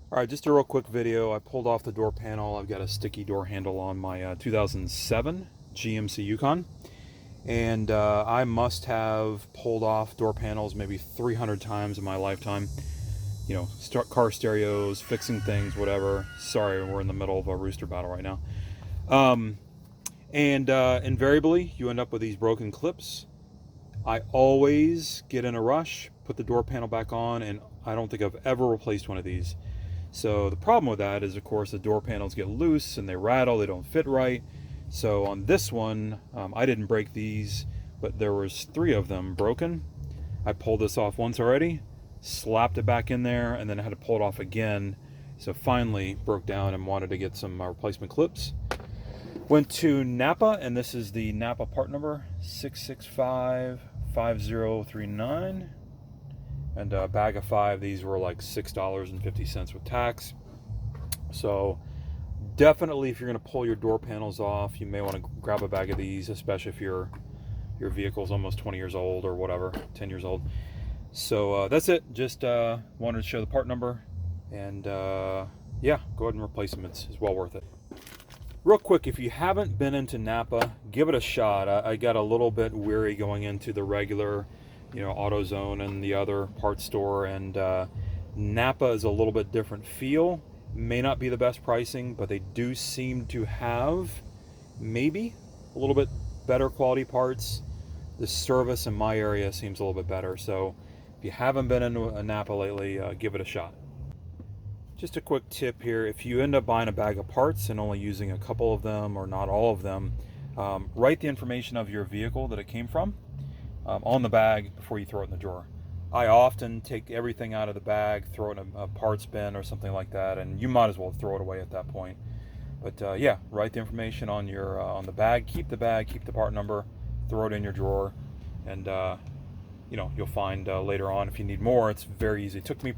All right, just a real quick video. I pulled off the door panel. I've got a sticky door handle on my 2007 GMC Yukon, and I must have pulled off door panels maybe 300 times in my lifetime. You know, car stereos, fixing things, whatever. Sorry, we're in the middle of a rooster battle right now. Um, and invariably, you end up with these broken clips. I always get in a rush, put the door panel back on, and I don't think I've ever replaced one of these. So the problem with that is, of course, the door panels get loose and they rattle, they don't fit right. So on this one, I didn't break these, but there was 3 of them broken. I pulled this off once already, slapped it back in there, and then I had to pull it off again. So finally broke down and wanted to get some replacement clips. Went to Napa, and this is the Napa part number 6655039. And a bag of 5, these were like $6.50 with tax. So definitely, if you're going to pull your door panels off, you may want to grab a bag of these, especially if your vehicle's almost 20 years old or whatever, 10 years old. So that's it. Just wanted to show the part number, and yeah, go ahead and replace them. It's well worth it. Real quick, if you haven't been into Napa, give it a shot. I got a little bit weary going into the regular, AutoZone and the other parts store, and Napa is a little bit different feel. May not be the best pricing, but they do seem to have maybe a little bit better quality parts. The service in my area seems a little bit better. So if you haven't been into a Napa lately, give it a shot. Just a quick tip here: if you end up buying a bag of parts and only using a couple of them or not all of them, write the information of your vehicle that it came from on the bag before you throw it in the drawer. I often take everything out of the bag, throw it in a parts bin or something like that, and you might as well throw it away at that point. But yeah, write the information on your on the bag, keep the part number, throw it in your drawer, and you'll find later on if you need more. It's very easy. It took the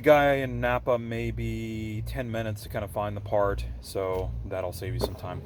guy in Napa maybe 10 minutes to kind of find the part, so that'll save you some time.